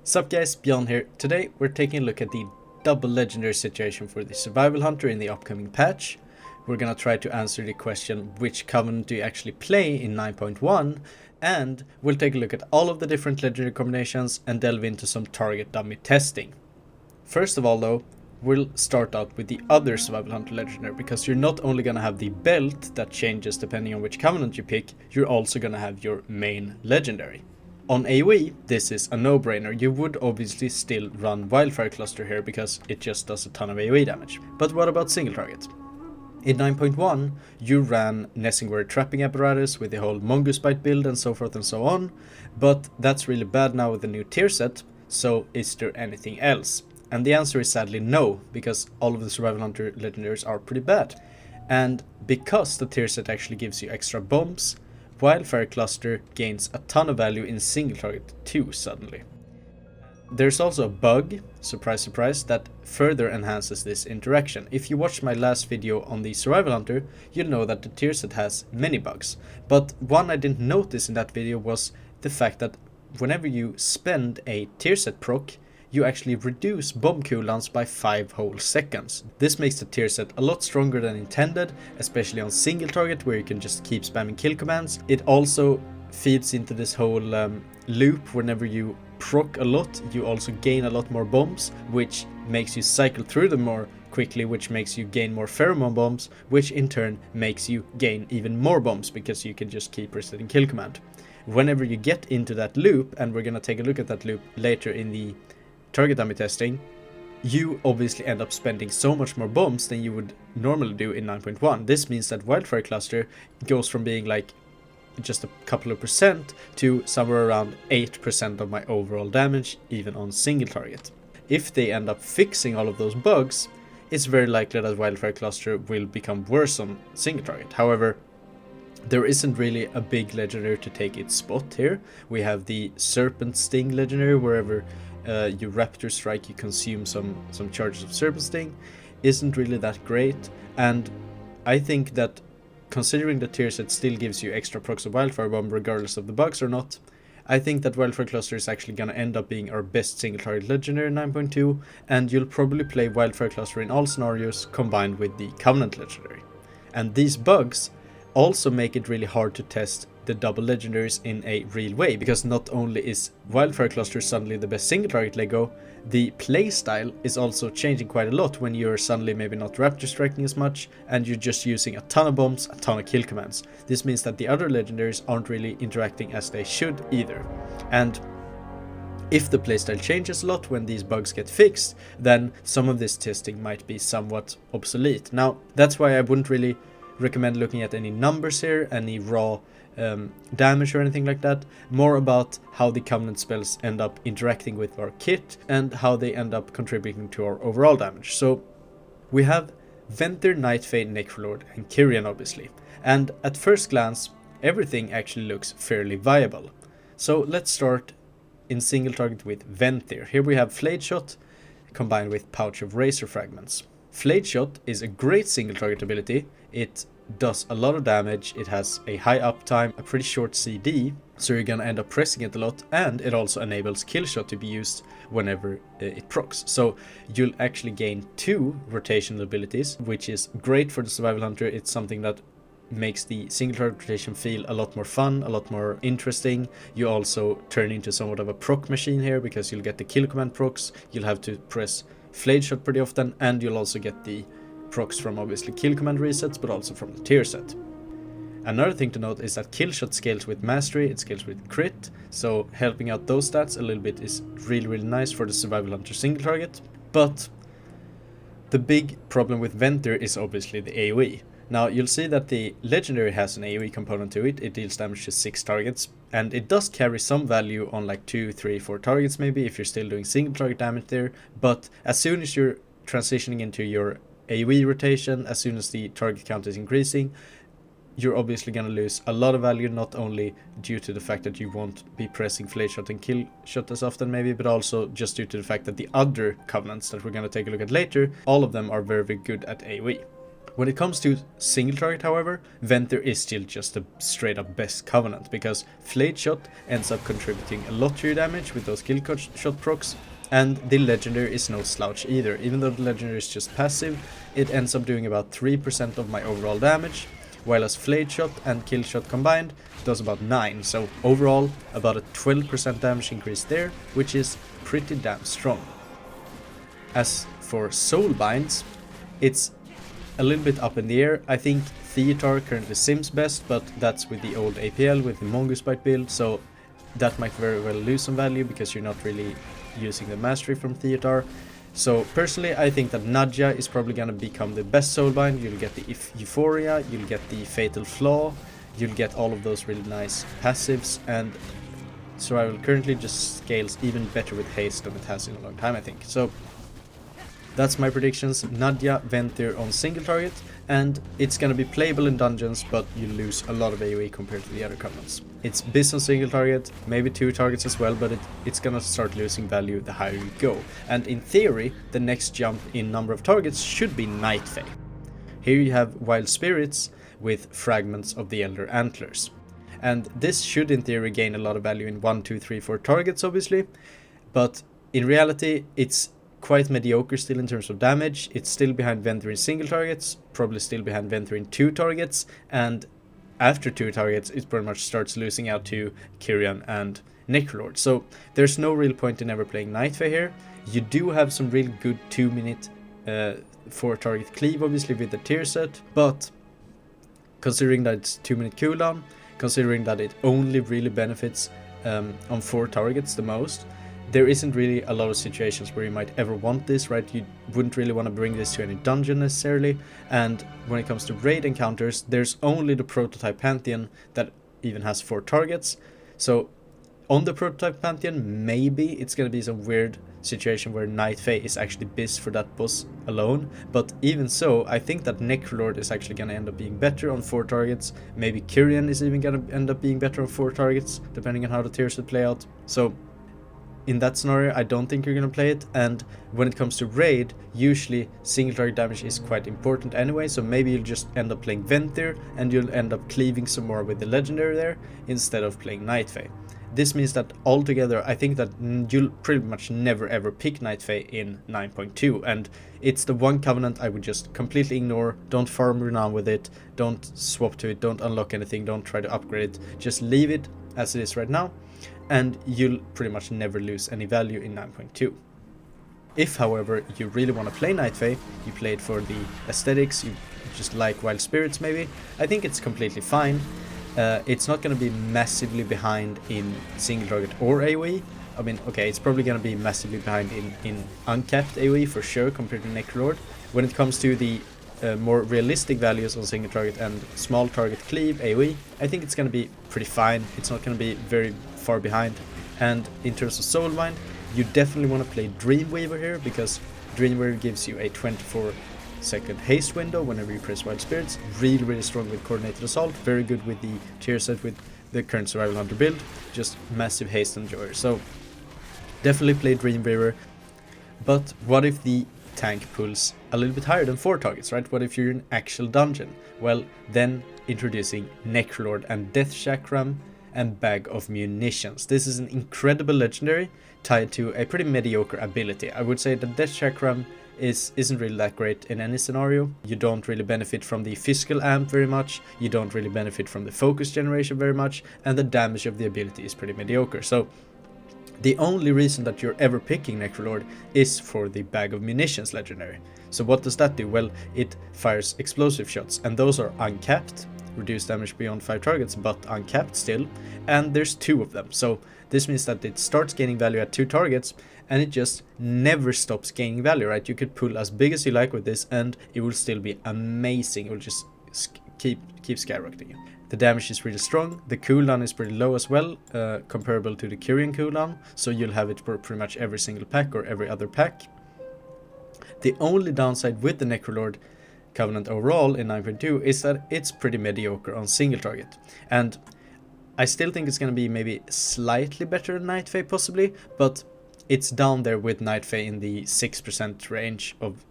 Sup guys, Bjorn here. Today we're taking a look at the double legendary situation for the survival hunter in the upcoming patch. We're gonna try to answer the question, which covenant do you actually play in 9.1, and we'll take a look at all of the different legendary combinations and delve into some target dummy testing. First of all though, we'll start out with the other survival hunter legendary, because you're not only gonna have the belt that changes depending on which covenant you pick, you're also gonna have your main legendary. On AoE, this is a no-brainer. You would obviously still run Wildfire Cluster here because it just does a ton of AoE damage. But what about single target? In 9.1, you ran Nessingware Trapping Apparatus with the whole Mongoose Bite build and so forth and so on, but that's really bad now with the new tier set, so is there anything else? And the answer is sadly no, because all of the Survival Hunter legendaries are pretty bad. And because the tier set actually gives you extra bombs, Wildfire Cluster gains a ton of value in single target too suddenly. There's also a bug, surprise surprise, that further enhances this interaction. If you watched my last video on the Survival Hunter, you'll know that the tier set has many bugs. But one I didn't notice in that video was the fact that whenever you spend a tier set proc, you actually reduce bomb cooldowns by 5 whole seconds. This makes the tier set a lot stronger than intended, especially on single target where you can just keep spamming kill commands. It also feeds into this whole loop. Whenever you proc a lot, you also gain a lot more bombs, which makes you cycle through them more quickly, which makes you gain more pheromone bombs, which in turn makes you gain even more bombs because you can just keep resetting kill command. Whenever you get into that loop, and we're gonna take a look at that loop later in the target dummy testing, you obviously end up spending so much more bombs than you would normally do in 9.1. This means that Wildfire Cluster goes from being like just a couple of percent to somewhere around 8% of my overall damage, even on single target. If they end up fixing all of those bugs, it's very likely that Wildfire Cluster will become worse on single target. However, there isn't really a big legendary to take its spot here. We have the Serpent Sting legendary. Wherever you Raptor Strike, you consume some charges of Serpent Sting. Isn't really that great, and I think that considering the tier set still gives you extra procs of Wildfire Bomb regardless of the bugs or not, I think that Wildfire Cluster is actually gonna end up being our best single target legendary in 9.2, and you'll probably play Wildfire Cluster in all scenarios combined with the Covenant legendary. And these bugs also make it really hard to test the double legendaries in a real way, because not only is Wildfire Cluster suddenly the best single target Leggo, the playstyle is also changing quite a lot when you're suddenly maybe not Raptor striking as much and you're just using a ton of bombs, a ton of kill commands. This means that the other legendaries aren't really interacting as they should either. And if the playstyle changes a lot when these bugs get fixed, then some of this testing might be somewhat obsolete. Now, that's why I wouldn't really recommend looking at any numbers here, any raw damage or anything like that. More about how the Covenant spells end up interacting with our kit and how they end up contributing to our overall damage. So we have Venthyr, Nightfade, Necrolord and Kyrian obviously, and at first glance everything actually looks fairly viable. So let's start in single target with Venthyr. Here we have Flayed Shot combined with Pouch of Razor Fragments. Flayed Shot is a great single target ability. It does a lot of damage, it has a high uptime, a pretty short CD, so you're gonna end up pressing it a lot, and it also enables Kill Shot to be used whenever it procs. So you'll actually gain 2 rotational abilities, which is great for the Survival Hunter. It's something that makes the single target rotation feel a lot more fun, a lot more interesting. You also turn into somewhat of a proc machine here, because you'll get the kill command procs, you'll have to press Flayed Shot pretty often, and you'll also get the procs from obviously kill command resets, but also from the tier set. Another thing to note is that Kill Shot scales with mastery, it scales with crit, so helping out those stats a little bit is really nice for the Survival Hunter single target. But the big problem with Venthyr is obviously the AoE. Now you'll see that the legendary has an AoE component to it. It deals damage to 6 targets, and it does carry some value on like 2, 3, 4 targets maybe if you're still doing single target damage there. But as soon as you're transitioning into your AoE rotation, as soon as the target count is increasing, you're obviously going to lose a lot of value, not only due to the fact that you won't be pressing Flayed Shot and Kill Shot as often maybe, but also just due to the fact that the other covenants that we're going to take a look at later, all of them are very good at AoE. When it comes to single target, however, Venthyr is still just the straight up best Covenant, because Flayed Shot ends up contributing a lot to your damage with those kill shot procs, and the Legendary is no slouch either. Even though the Legendary is just passive, it ends up doing about 3% of my overall damage, while as Flayed Shot and Kill Shot combined does about 9, so overall about a 12% damage increase there, which is pretty damn strong. As for Soul Binds, it's a little bit up in the air. I think Theater currently sims best, but that's with the old APL with the Mongoose Bite build, so that might very well lose some value because you're not really using the mastery from Theater. So personally, I think that Nadja is probably going to become the best Soulbind. You'll get the Euphoria, you'll get the Fatal Flaw, you'll get all of those really nice passives, and Survival currently just scales even better with haste than it has in a long time, I think. So that's my predictions. Nadja, Venthyr on single target, and it's gonna be playable in dungeons, but you lose a lot of AoE compared to the other covenants. It's Biz on single target, maybe 2 targets as well, but it's gonna start losing value the higher you go. And in theory, the next jump in number of targets should be Night Fae. Here you have Wild Spirits with Fragments of the Elder Antlers. And this should in theory gain a lot of value in 1, 2, 3, 4 targets obviously, but in reality it's quite mediocre still in terms of damage. It's still behind Venthyr in single targets, probably still behind Venthyr in 2 targets, and after 2 targets it pretty much starts losing out to Kyrian and Necrolord. So there's no real point in ever playing Night Fae here. You do have some really good 2-minute 4 target cleave obviously with the tier set, but considering that it's 2-minute cooldown, considering that it only really benefits on 4 targets the most, there isn't really a lot of situations where you might ever want this, right? You wouldn't really want to bring this to any dungeon necessarily, and when it comes to raid encounters, there's only the Prototype Pantheon that even has 4 targets. So on the Prototype Pantheon, maybe it's going to be some weird situation where Night Fae is actually biz for that boss alone, but even so, I think that Necrolord is actually going to end up being better on 4 targets. Maybe Kyrian is even going to end up being better on 4 targets, depending on how the tiers would play out. So in that scenario, I don't think you're going to play it, and when it comes to raid, usually single target damage is quite important anyway, so maybe you'll just end up playing Venthyr, and you'll end up cleaving some more with the Legendary there, instead of playing Night Fae. This means that altogether, I think that you'll pretty much never ever pick Night Fae in 9.2, and it's the one covenant I would just completely ignore. Don't farm renown with it, don't swap to it, don't unlock anything, don't try to upgrade it, just leave it as it is right now, and you'll pretty much never lose any value in 9.2. If, however, you really want to play Night Fae, you play it for the aesthetics, you just like Wild Spirits maybe, I think it's completely fine. It's not going to be massively behind in single target or AoE. I mean, okay, it's probably going to be massively behind in uncapped AoE for sure compared to Necrolord. When it comes to the more realistic values on single target and small target cleave AoE, I think it's going to be pretty fine. It's not going to be very far behind. And in terms of Soulbind, you definitely want to play Dreamweaver here, because Dreamweaver gives you a 24-second haste window whenever you press Wild Spirits. Really strong with Coordinated Assault, very good with the tier set with the current Survival Hunter build, just massive haste and joy. So definitely play Dreamweaver. But what if the tank pulls a little bit higher than 4 targets, right? What if you're in actual dungeon? Well, then introducing Necrolord and Death Chakram and Bag of Munitions. This is an incredible legendary tied to a pretty mediocre ability. I would say that Death Chakram isn't really that great in any scenario. You don't really benefit from the physical amp very much, you don't really benefit from the focus generation very much, and the damage of the ability is pretty mediocre. So the only reason that you're ever picking Necrolord is for the Bag of Munitions legendary. So what does that do? Well, it fires explosive shots, and those are uncapped, reduce damage beyond 5 targets, but uncapped still, and there's 2 of them. So this means that it starts gaining value at 2 targets, and it just never stops gaining value, right? You could pull as big as you like with this, and it will still be amazing. It will just keep skyrocketing. The damage is really strong, the cooldown is pretty low as well, comparable to the Kyrian cooldown, so you'll have it for pretty much every single pack or every other pack. The only downside with the Necrolord Covenant overall in 9.2 is that it's pretty mediocre on single target, and I still think it's going to be maybe slightly better than Night Fae possibly, but it's down there with Night Fae in the 6% range of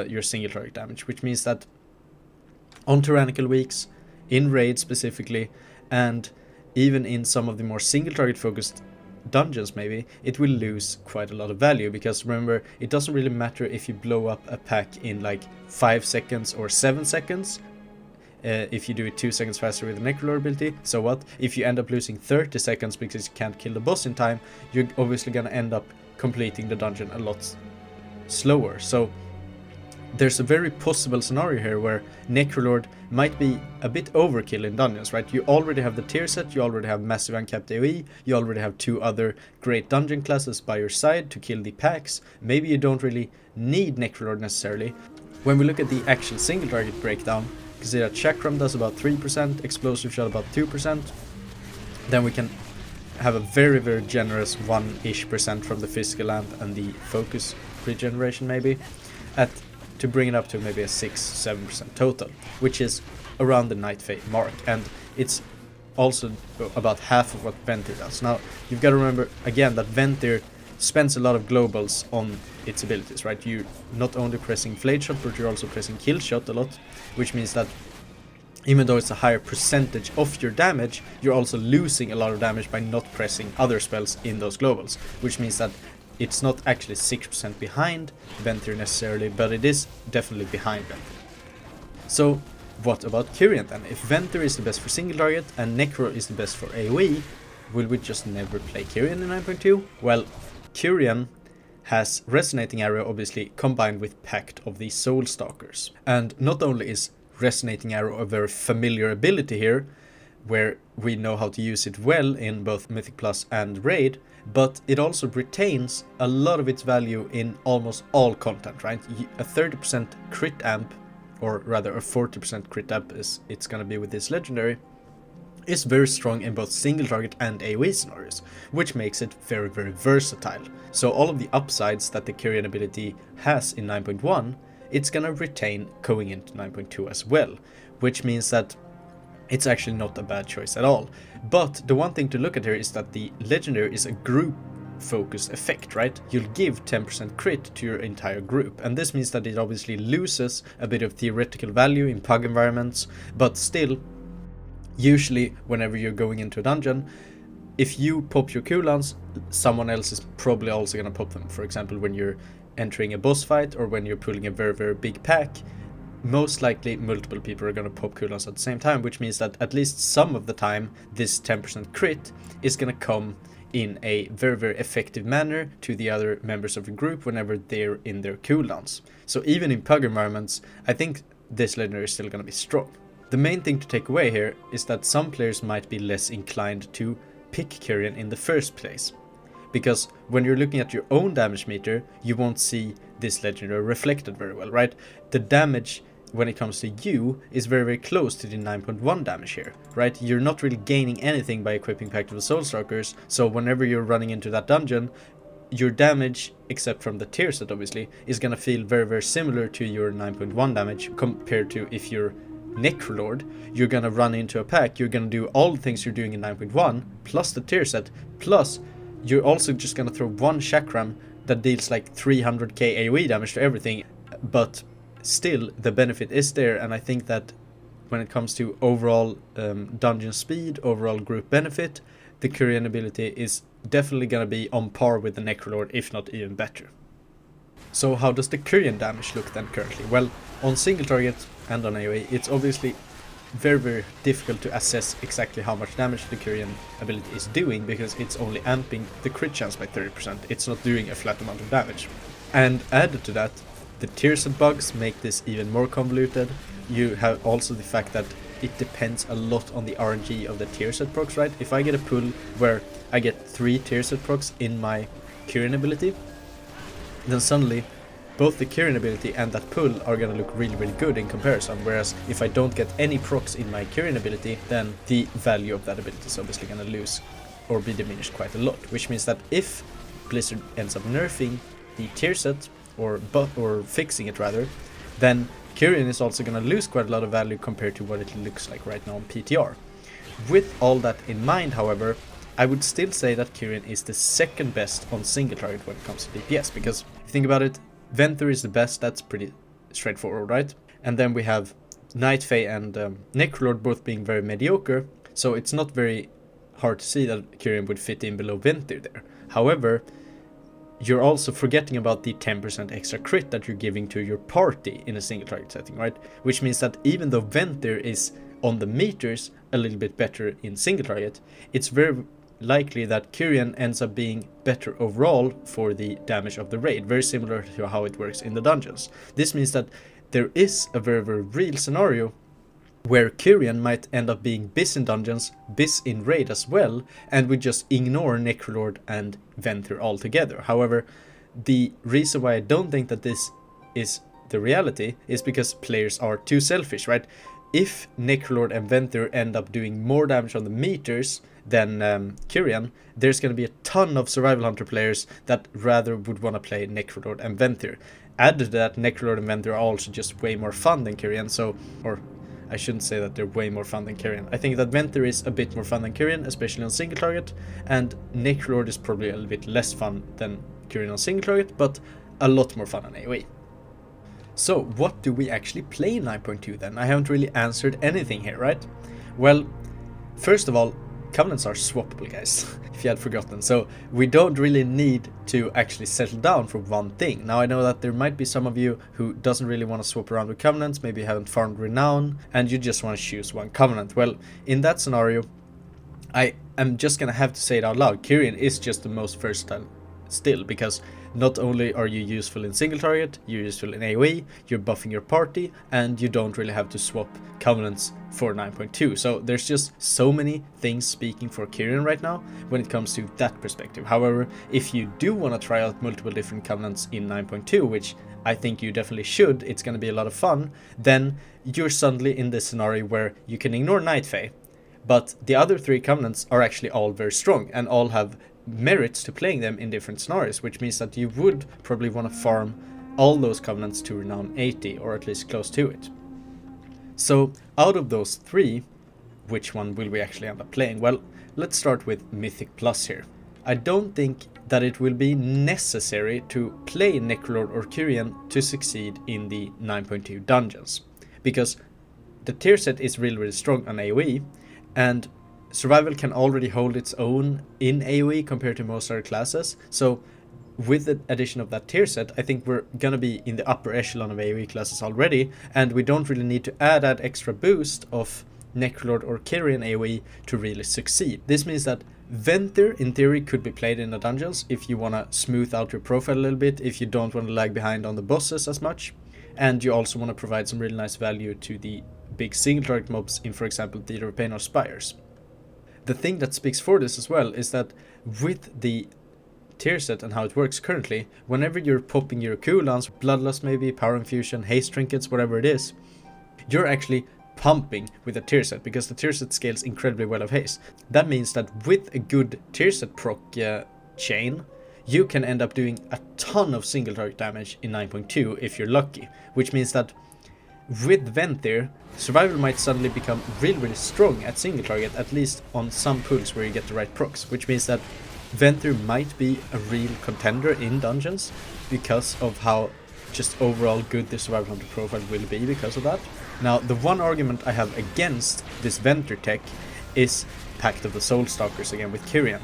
your single target damage, which means that on tyrannical weeks, in raids specifically, and even in some of the more single target focused dungeons maybe, it will lose quite a lot of value, because remember, it doesn't really matter if you blow up a pack in like 5 seconds or 7 seconds. If you do it 2 seconds faster with the Necrolord ability, so what? If you end up losing 30 seconds because you can't kill the boss in time, you're obviously gonna end up completing the dungeon a lot slower. So there's a very possible scenario here where Necrolord might be a bit overkill in dungeons, right? You already have the tier set, you already have massive uncapped AoE, you already have 2 other great dungeon classes by your side to kill the packs. Maybe you don't really need Necrolord necessarily. When we look at the actual single target breakdown, you can see that Chakram does about 3%, Explosive Shot about 2%. Then we can have a very, very generous 1-ish% from the physical lamp and the focus regeneration maybe, to bring it up to maybe a 6-7% total, which is around the Night Fate mark, and it's also about half of what Venthyr does. Now, you've got to remember again that Venthyr spends a lot of globals on its abilities, right? You're not only pressing Flayed Shot, but you're also pressing Kill Shot a lot, which means that even though it's a higher percentage of your damage, you're also losing a lot of damage by not pressing other spells in those globals, which means that it's not actually 6% behind Venthyr necessarily, but it is definitely behind Venthyr. So what about Kyrian then? If Venthyr is the best for single target and Necro is the best for AoE, will we just never play Kyrian in 9.2? Well, Kyrian has Resonating Arrow obviously combined with Pact of the Soul Stalkers. And not only is Resonating Arrow a very familiar ability here, where we know how to use it well in both Mythic Plus and Raid, but it also retains a lot of its value in almost all content, right? A 30% crit amp, or rather a 40% crit amp as it's gonna be with this legendary, is very strong in both single target and AoE scenarios, which makes it very, very versatile. So all of the upsides that the Kyrian ability has in 9.1, it's gonna retain going into 9.2 as well, which means that it's actually not a bad choice at all. But the one thing to look at here is that the legendary is a group focus effect, right? You'll give 10% crit to your entire group, and this means that it obviously loses a bit of theoretical value in pug environments, but still, usually whenever you're going into a dungeon, if you pop your cooldowns, someone else is probably also gonna pop them. For example, when you're entering a boss fight or when you're pulling a very, very big pack, most likely multiple people are going to pop cooldowns at the same time, which means that at least some of the time this 10% crit is going to come in a very, very effective manner to the other members of the group whenever they're in their cooldowns. So even in pug environments, I think this legendary is still going to be strong. The main thing to take away here is that some players might be less inclined to pick Kyrian in the first place, because when you're looking at your own damage meter, you won't see this legendary reflected very well, right? The damage when it comes to you is very, very close to the 9.1 damage here, right? You're not really gaining anything by equipping Pact of the Soul Stalkers, so whenever you're running into that dungeon, your damage, except from the tier set obviously, is gonna feel very, very similar to your 9.1 damage compared to if you're Necrolord. You're gonna run into a pack, you're gonna do all the things you're doing in 9.1, plus the tier set, plus you're also just gonna throw one chakram that deals like 300k AoE damage to everything, but still the benefit is there. And I think that when it comes to overall dungeon speed, overall group benefit, the Kyrian ability is definitely gonna be on par with the Necrolord, if not even better. So how does the Kyrian damage look then currently? Well, on single target and on AoE, it's obviously very, very difficult to assess exactly how much damage the Kyrian ability is doing, because it's only amping the crit chance by 30%. It's not doing a flat amount of damage. And added to that, the tier set bugs make this even more convoluted. You have also the fact that it depends a lot on the RNG of the tier set procs, right? If I get a pull where I get 3 tier set procs in my Kyrian ability, then suddenly both the Kyrian ability and that pull are gonna look really, really good in comparison, whereas if I don't get any procs in my Kyrian ability, then the value of that ability is obviously gonna lose or be diminished quite a lot, which means that if Blizzard ends up nerfing the tier set, or fixing it rather, then Kyrian is also gonna lose quite a lot of value compared to what it looks like right now on PTR. With all that in mind, however, I would still say that Kyrian is the second best on single target when it comes to DPS, because if you think about it, Venthyr is the best, that's pretty straightforward, right? And then we have Night Fae and Necrolord both being very mediocre, so it's not very hard to see that Kyrian would fit in below Venthyr there. However, you're also forgetting about the 10% extra crit that you're giving to your party in a single target setting, right? Which means that even though Venthyr is on the meters a little bit better in single target, it's very likely that Kyrian ends up being better overall for the damage of the raid, very similar to how it works in the dungeons. This means that there is a very, very real scenario where Kyrian might end up being Biz in dungeons, Biz in raid as well, and we just ignore Necrolord and Venthyr altogether. However, the reason why I don't think that this is the reality is because players are too selfish, right? If Necrolord and Venthyr end up doing more damage on the meters than Kyrian, there's going to be a ton of Survival Hunter players that rather would want to play Necrolord and Venthyr. Added to that, Necrolord and Venthyr are also just way more fun than Kyrian, so, or I shouldn't say that they're way more fun than Kyrian. I think that Venthyr is a bit more fun than Kyrian, especially on single target, and Necrolord is probably a little bit less fun than Kyrian on single target, but a lot more fun on AoE. So, what do we actually play in 9.2 then? I haven't really answered anything here, right? Well, first of all, Covenants are swappable, guys, if you had forgotten. So we don't really need to actually settle down for one thing. Now I know that there might be some of you who doesn't really want to swap around with Covenants, maybe haven't farmed Renown, and you just want to choose one Covenant. Well, in that scenario, I am just gonna have to say it out loud. Kyrian is just the most versatile still, because not only are you useful in single target, you're useful in AoE, you're buffing your party, and you don't really have to swap Covenants for 9.2. So there's just so many things speaking for Kyrian right now when it comes to that perspective. However, if you do want to try out multiple different Covenants in 9.2, which I think you definitely should, it's going to be a lot of fun, then you're suddenly in this scenario where you can ignore Night Fae, but the other three Covenants are actually all very strong and all have merits to playing them in different scenarios, which means that you would probably want to farm all those Covenants to Renown 80, or at least close to it. So out of those three, which one will we actually end up playing? Well, let's start with Mythic Plus here. I don't think that it will be necessary to play Necrolord or Kyrian to succeed in the 9.2 dungeons, because the tier set is really, really strong on AoE, and Survival can already hold its own in AoE compared to most other classes. So with the addition of that tier set, I think we're gonna be in the upper echelon of AoE classes already, and we don't really need to add that extra boost of Necrolord or Kyrian AoE to really succeed. This means that Venthyr in theory could be played in the dungeons if you want to smooth out your profile a little bit, if you don't want to lag behind on the bosses as much, and you also want to provide some really nice value to the big single target mobs in, for example, Theater of Pain or Spires. The thing that speaks for this as well is that with the tier set and how it works currently, whenever you're popping your cooldowns, Bloodlust maybe, Power Infusion, Haste Trinkets, whatever it is, you're actually pumping with a tier set, because the tier set scales incredibly well of haste. That means that with a good tier set proc chain, you can end up doing a ton of single target damage in 9.2 if you're lucky, which means that with Venthyr, Survival might suddenly become really, really strong at single target, at least on some pulls where you get the right procs, which means that Venthyr might be a real contender in dungeons because of how just overall good the Survival Hunter profile will be because of that. Now, the one argument I have against this Venthyr tech is Pact of the Soul Stalkers again with Kyrian.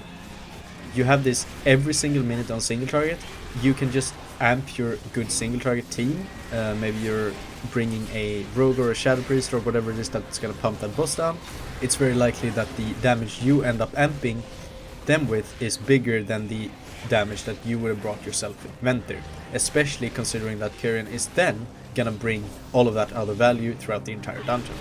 You have this every single minute on single target. You can just amp your good single target team. Maybe you're bringing a rogue or a shadow priest or whatever it is that's gonna pump that boss down. It's very likely that the damage you end up amping them with is bigger than the damage that you would have brought yourself with Venthyr, especially considering that Kyrian is then gonna bring all of that other value throughout the entire dungeon.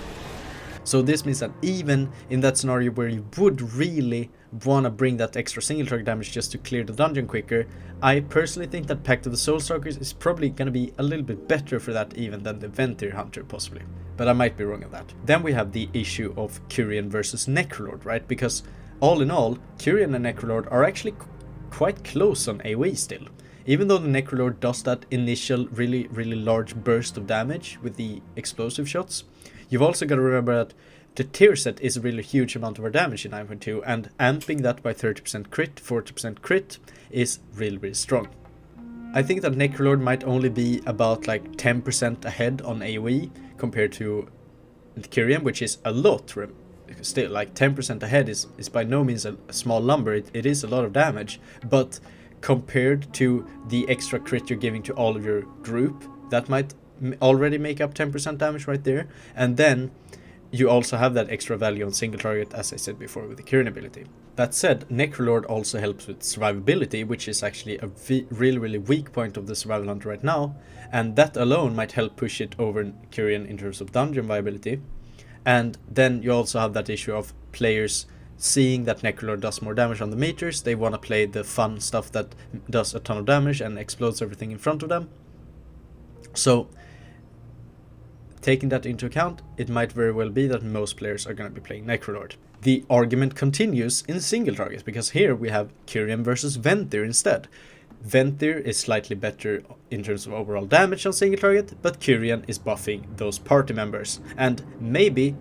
So this means that even in that scenario where you would really want to bring that extra single target damage just to clear the dungeon quicker, I personally think that Pact of the Soul Stalkers is probably going to be a little bit better for that even than the Venthyr Hunter possibly. But I might be wrong on that. Then we have the issue of Kyrian versus Necrolord, right? Because all in all, Kyrian and Necrolord are actually quite close on AoE still. Even though the Necrolord does that initial really, really large burst of damage with the explosive shots, you've also got to remember that the tier set is a really huge amount of our damage in 9.2, and amping that by 30% crit, 40% crit is really, really strong. I think that Necrolord might only be about like 10% ahead on AoE compared to Kyrian, which is a lot. Still, like 10% ahead is by no means a small number. It is a lot of damage, but compared to the extra crit you're giving to all of your group, that might already make up 10% damage right there. And then you also have that extra value on single target, as I said before, with the Kyrian ability. That said, Necrolord also helps with survivability, which is actually a really weak point of the Survival Hunter right now, and that alone might help push it over Kyrian in terms of dungeon viability. And then you also have that issue of players seeing that Necrolord does more damage on the meters. They want to play the fun stuff that does a ton of damage and explodes everything in front of them. So taking that into account, it might very well be that most players are going to be playing Necrolord. The argument continues in single targets, because here we have Kyrian versus Venthyr instead. Venthyr is slightly better in terms of overall damage on single target, but Kyrian is buffing those party members. And maybe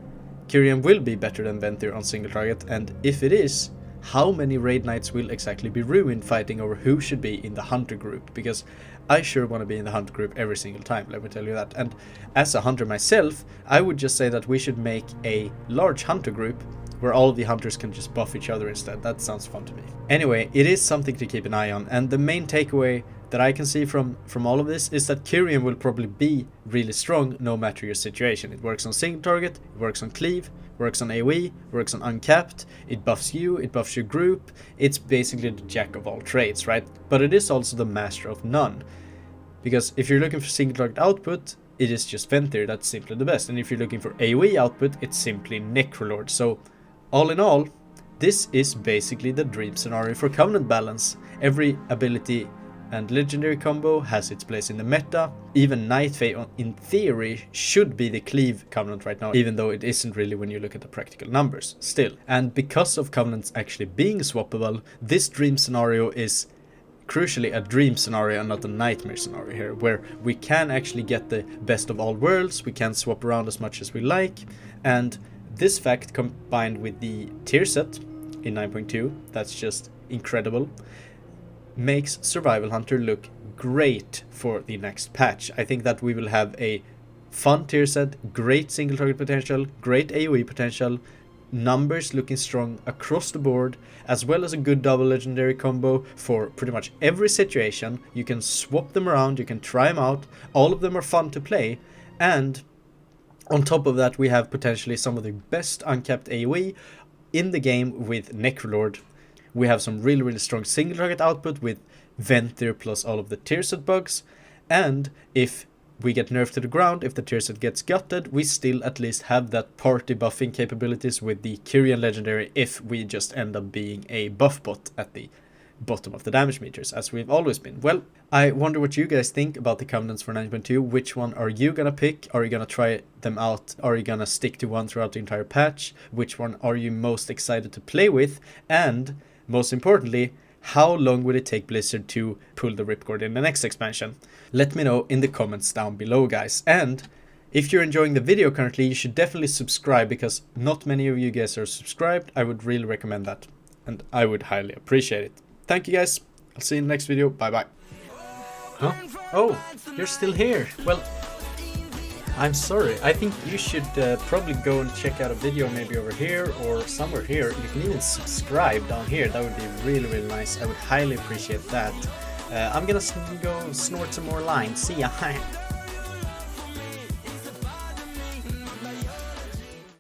Kyrian will be better than Venthyr on single target, and if it is, how many raid nights will exactly be ruined fighting over who should be in the hunter group? Because I sure want to be in the hunter group every single time, let me tell you that. And as a hunter myself, I would just say that we should make a large hunter group where all the hunters can just buff each other instead. That sounds fun to me. Anyway, it is something to keep an eye on, and the main takeaway that I can see from all of this is that Kyrian will probably be really strong no matter your situation. It works on single target, it works on cleave, works on AoE, works on uncapped, it buffs you, it buffs your group. It's basically the jack of all trades, right? But it is also the master of none. Because if you're looking for single target output, it is just Venthyr, that's simply the best. And if you're looking for AoE output, it's simply Necrolord. So all in all, this is basically the dream scenario for Covenant balance. Every ability and legendary combo has its place in the meta. Even Night Fae in theory should be the cleave Covenant right now, even though it isn't really when you look at the practical numbers still. And because of Covenants actually being swappable, this dream scenario is crucially a dream scenario and not a nightmare scenario here, where we can actually get the best of all worlds, we can swap around as much as we like, and this fact combined with the tier set in 9.2, that's just incredible, makes Survival Hunter look great for the next patch. I think that we will have a fun tier set, great single target potential, great AoE potential, numbers looking strong across the board, as well as a good double legendary combo for pretty much every situation. You can swap them around, you can try them out, all of them are fun to play, and on top of that we have potentially some of the best uncapped AoE in the game with Necrolord. We have some really strong single target output with Venthyr plus all of the tier set bugs, and if we get nerfed to the ground, if the tier set gets gutted, we still at least have that party buffing capabilities with the Kyrian legendary if we just end up being a buff bot at the bottom of the damage meters, as we've always been. Well, I wonder what you guys think about the Covenants for 9.2. Which one are you gonna pick? Are you gonna try them out? Are you gonna stick to one throughout the entire patch? Which one are you most excited to play with? And most importantly, how long will it take Blizzard to pull the ripcord in the next expansion? Let me know in the comments down below, guys. And if you're enjoying the video currently, you should definitely subscribe, because not many of you guys are subscribed. I would really recommend that, and I would highly appreciate it. Thank you, guys. I'll see you in the next video. Bye bye. Huh? Oh, you're still here. Well, I'm sorry. I think you should probably go and check out a video maybe over here or somewhere here. You can even subscribe down here. That would be really nice. I would highly appreciate that. I'm gonna go snort some more lines. See ya.